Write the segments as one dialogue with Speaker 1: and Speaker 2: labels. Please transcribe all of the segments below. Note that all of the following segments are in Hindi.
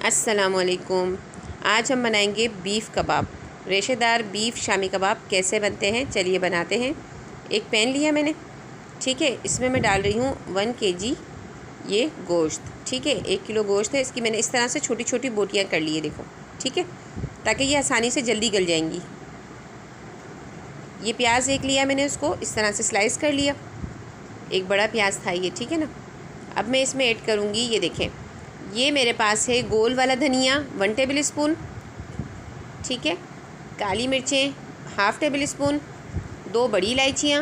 Speaker 1: अस्सलामुअलैकुम। आज हम बनाएंगे बीफ़ कबाब। रेशेदार बीफ़ शामी कबाब कैसे बनते हैं, चलिए बनाते हैं। एक पैन लिया मैंने, ठीक है। इसमें मैं डाल रही हूँ 1 kg ये गोश्त, ठीक है। 1 किलो गोश्त है। इसकी मैंने इस तरह से छोटी छोटी बोटियाँ कर ली है, देखो, ठीक है, ताकि ये आसानी से जल्दी गल जाएंगी। ये प्याज एक लिया मैंने, उसको इस तरह से स्लाइस कर लिया। एक बड़ा प्याज था ये, ठीक है ना। अब मैं इसमें ऐड करूँगी, ये देखें, ये मेरे पास है गोल वाला धनिया 1 टेबल स्पून, ठीक है। काली मिर्चें 1/2 टेबल स्पून, 2 बड़ी इलायचियाँ,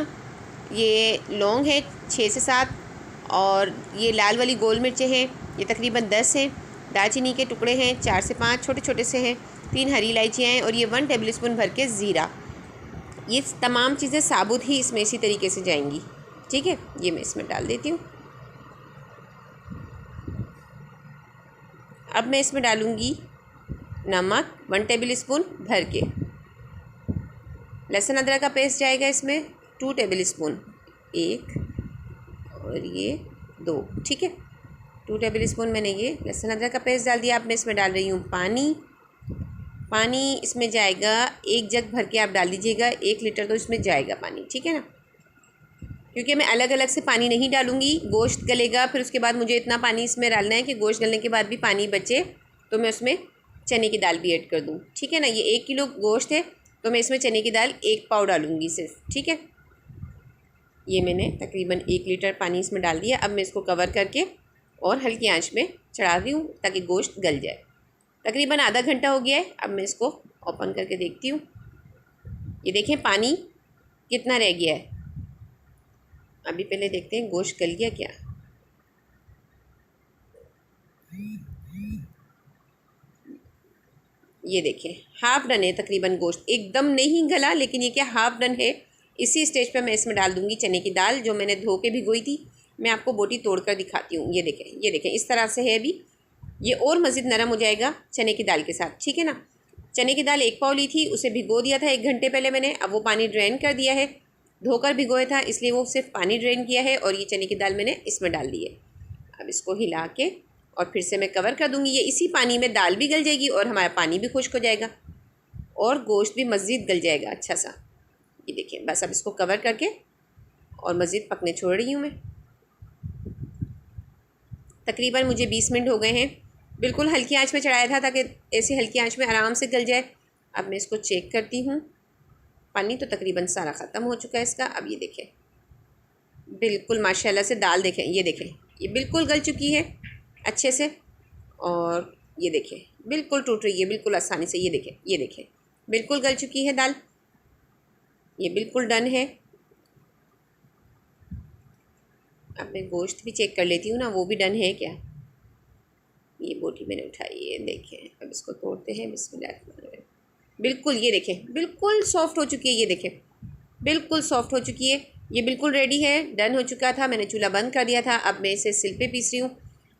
Speaker 1: ये लौंग है 6 से 7, और ये लाल वाली गोल मिर्चें हैं, ये तकरीबन 10 हैं। दालचीनी के टुकड़े हैं 4 से 5 छोटे छोटे से हैं। 3 हरी इलायचियाँ हैं, और ये 1 टेबल स्पून भर के ज़ीरा। ये तमाम चीज़ें साबुत ही इसमें इसी तरीके से जाएंगी, ठीक है। ये मैं इसमें डाल देती हूँ। अब मैं इसमें डालूँगी नमक 1 टेबल स्पून भर के। लहसुन अदरक का पेस्ट जाएगा इसमें 2 टेबल स्पून, 1 और ये 2, ठीक है। 2 टेबल स्पून मैंने ये लहसुन अदरक का पेस्ट डाल दिया। अब मैं इसमें डाल रही हूँ पानी इसमें जाएगा 1 जग भर के आप डाल दीजिएगा। 1 लीटर तो इसमें जाएगा पानी, ठीक है ना। क्योंकि मैं अलग अलग से पानी नहीं डालूँगी, गोश्त गलेगा, फिर उसके बाद मुझे इतना पानी इसमें डालना है कि गोश्त गलने के बाद भी पानी बचे, तो मैं उसमें चने की दाल भी ऐड कर दूँ, ठीक है ना। ये 1 किलो गोश्त है, तो मैं इसमें चने की दाल 1 पाव डालूँगी सिर्फ, ठीक है। ये मैंने तकरीबन 1 लीटर पानी इसमें डाल दिया। अब मैं इसको कवर करके और हल्की आंच में चढ़ा रही हूँ ताकि गोश्त गल जाए। तकरीबन आधा घंटा हो गया है। अब मैं इसको ओपन करके देखती हूँ। ये देखें पानी कितना रह गया है। अभी पहले देखते हैं गोश्त गल गया क्या। ये देखें हाफ डन है तकरीबन गोश्त, एकदम नहीं गला, लेकिन ये क्या हाफ डन है। इसी स्टेज पे मैं इसमें डाल दूँगी चने की दाल जो मैंने धो के भिगोई थी। मैं आपको बोटी तोड़ कर दिखाती हूँ। ये देखें इस तरह से है। अभी ये और मज़ीद नरम हो जाएगा चने की दाल के साथ, ठीक है ना। चने की दाल 1 पाव ली थी, उसे भिगो दिया था 1 घंटे पहले मैंने। अब वो पानी ड्रेन कर दिया है, धोकर भिगोया था इसलिए वो सिर्फ पानी ड्रेन किया है। और ये चने की दाल मैंने इसमें डाल दी है। अब इसको हिला के और फिर से मैं कवर कर दूँगी। ये इसी पानी में दाल भी गल जाएगी और हमारा पानी भी खुश्क हो जाएगा और गोश्त भी मज़ीद गल जाएगा अच्छा सा। ये देखिए, बस अब इसको कवर करके और मज़ीद पकने छोड़ रही हूँ मैं। तकरीबन मुझे 20 मिनट हो गए हैं। बिल्कुल हल्की आंच में चढ़ाया था ताकि ऐसे हल्की आंच में आराम से गल जाए। अब मैं इसको चेक करती हूँ। पानी तो तकरीबन सारा ख़त्म हो चुका है इसका। अब ये देखें बिल्कुल माशाल्लाह से दाल देखें, ये देखें ये बिल्कुल गल चुकी है अच्छे से। और ये देखें बिल्कुल टूट रही है बिल्कुल आसानी से। ये देखें बिल्कुल गल चुकी है दाल, ये बिल्कुल डन है। अब मैं गोश्त भी चेक कर लेती हूँ ना, वो भी डन है क्या। ये बोटी मैंने उठाई है, देखें। अब इसको तोड़ते हैं, बिस्मिल्लाह। बिल्कुल ये देखें बिल्कुल सॉफ्ट हो चुकी है। ये देखें बिल्कुल सॉफ्ट हो चुकी है। ये बिल्कुल रेडी है, डन हो चुका था। मैंने चूल्हा बंद कर दिया था। अब मैं इसे सिल पे पीस रही हूँ।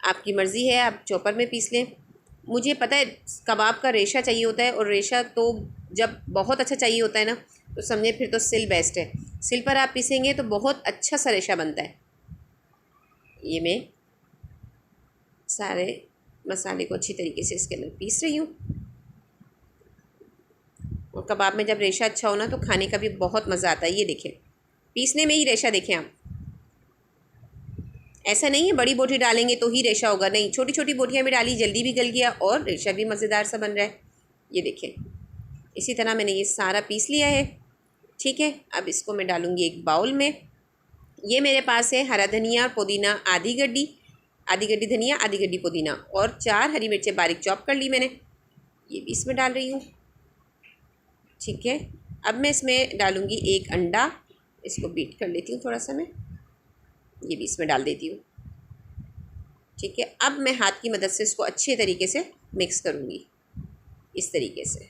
Speaker 1: आपकी मर्ज़ी है, आप चॉपर में पीस लें। मुझे पता है कबाब का रेशा चाहिए होता है, और रेशा तो जब बहुत अच्छा चाहिए होता है ना, तो समझे फिर तो सिल बेस्ट है। सिल पर आप पीसेंगे तो बहुत अच्छा सा रेशा बनता है। ये मैं सारे मसाले को अच्छी तरीके से इसके अंदर पीस रही हूँ। और कबाब में जब रेशा अच्छा हो ना, तो खाने का भी बहुत मज़ा आता है। ये देखें पीसने में ही रेशा देखें आप। ऐसा नहीं है बड़ी बोटी डालेंगे तो ही रेशा होगा, नहीं, छोटी छोटी बोटियाँ भी डाली, जल्दी भी गल गया और रेशा भी मज़ेदार सा बन रहा है। ये देखें इसी तरह मैंने ये सारा पीस लिया है, ठीक है। अब इसको मैं डालूँगी एक बाउल में। ये मेरे पास है हरा धनिया पुदीना आधी गड्डी धनिया, आधी गड्डी पुदीना, और 4 हरी मिर्चें बारीक चॉप कर ली मैंने। ये भी इसमें डाल रही हूँ, ठीक है। अब मैं इसमें डालूँगी 1 अंडा, इसको बीट कर लेती हूँ थोड़ा सा मैं। ये भी इसमें डाल देती हूँ, ठीक है। अब मैं हाथ की मदद से इसको अच्छे तरीके से मिक्स करूँगी, इस तरीके से।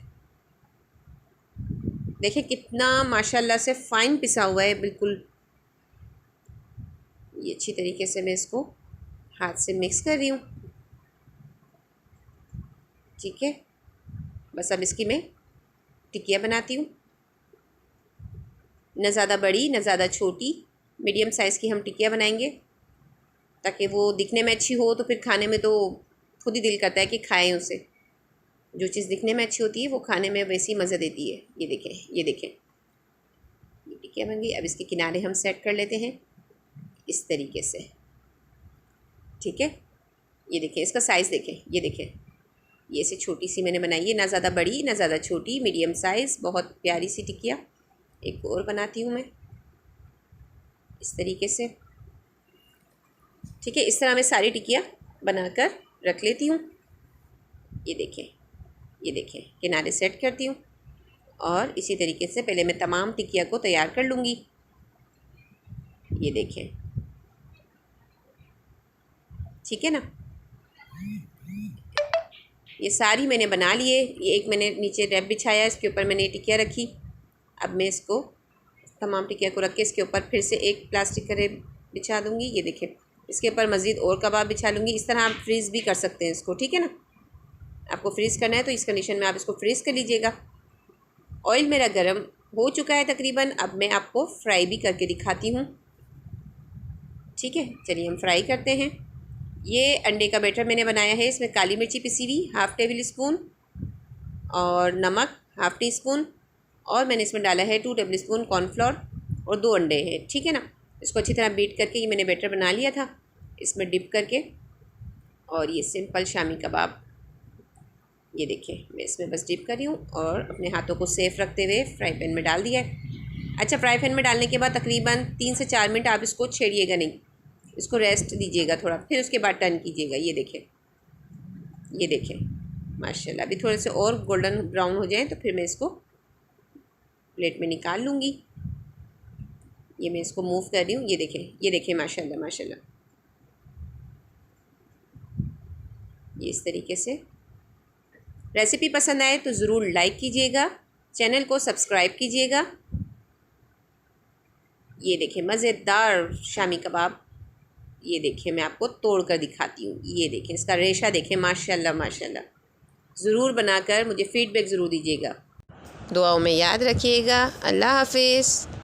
Speaker 1: देखिए कितना माशाल्लाह से फ़ाइन पिसा हुआ है बिल्कुल। ये अच्छी तरीके से मैं इसको हाथ से मिक्स कर रही हूँ, ठीक है। बस अब इसकी मैं टिक्कियाँ बनाती हूँ। न ज़्यादा बड़ी न ज़्यादा छोटी, मीडियम साइज़ की हम टिक्कियाँ बनाएंगे ताकि वो दिखने में अच्छी हो, तो फिर खाने में तो खुद ही दिल करता है कि खाएं उसे। जो चीज़ दिखने में अच्छी होती है वो खाने में वैसी मज़ा देती है। ये देखें, ये देखें, ये टिक्कियाँ बन गई। अब इसके किनारे हम सेट कर लेते हैं इस तरीके से, ठीक है। ये देखें, इसका साइज़ देखें, ये देखें, ये से छोटी सी मैंने बनाई है, ना ज़्यादा बड़ी ना ज़्यादा छोटी, मीडियम साइज़, बहुत प्यारी सी टिक्किया। एक और बनाती हूँ मैं इस तरीके से, ठीक है। इस तरह मैं सारी टिक्कियाँ बनाकर रख लेती हूँ। ये देखें, ये देखें, किनारे सेट करती हूँ और इसी तरीके से पहले मैं तमाम टिक्किया को तैयार कर लूँगी। ये देखें, ठीक है ना। ये सारी मैंने बना लिए। ये एक मैंने नीचे रैप बिछाया, इसके ऊपर मैंने ये टिक्किया रखी। अब मैं इसको तमाम टिक्किया को रख के इसके ऊपर फिर से एक प्लास्टिक का रैप बिछा दूँगी। ये देखें, इसके ऊपर मज़ीद और कबाब बिछा लूँगी। इस तरह आप फ्रीज़ भी कर सकते हैं इसको, ठीक है ना। आपको फ्रीज़ करना है तो इस कंडीशन में आप इसको फ्रीज़ कर लीजिएगा। ऑयल मेरा गर्म हो चुका है तकरीबन। अब मैं आपको फ्राई भी करके दिखाती हूँ, ठीक है। चलिए हम फ्राई करते हैं। ये अंडे का बैटर मैंने बनाया है। इसमें काली मिर्ची पिसी हुई हाफ़ टेबल स्पून और नमक हाफ़ टी स्पून, और मैंने इसमें डाला है 2 टेबल स्पून कॉर्नफ्लोर और 2 अंडे हैं, ठीक है ना। इसको अच्छी तरह बीट करके ये मैंने बैटर बना लिया था, इसमें डिप करके। और ये सिंपल शामी कबाब, ये देखिए मैं इसमें बस डिप कर रही हूँ और अपने हाथों को सेफ रखते हुए फ्राई पैन में डाल दिया है। अच्छा, फ्राई पैन में डालने के बाद तकरीबन 3 से 4 मिनट आप इसको छेड़िएगा नहीं, इसको रेस्ट दीजिएगा थोड़ा, फिर उसके बाद टर्न कीजिएगा। ये देखें, ये देखें, माशाल्लाह। अभी थोड़े से और गोल्डन ब्राउन हो जाए तो फिर मैं इसको प्लेट में निकाल लूँगी। ये मैं इसको मूव कर रही हूँ। ये देखें, ये देखें, माशाल्लाह माशाल्लाह। ये इस तरीके से। रेसिपी पसंद आए तो ज़रूर लाइक कीजिएगा, चैनल को सब्सक्राइब कीजिएगा। ये देखें मज़ेदार शामी कबाब। ये देखिए मैं आपको तोड़ कर दिखाती हूँ। ये देखें, इसका रेशा देखें, माशाल्लाह माशाल्लाह। ज़रूर बनाकर मुझे फ़ीडबैक ज़रूर दीजिएगा। दुआओं में याद रखिएगा। अल्लाह हाफिज़।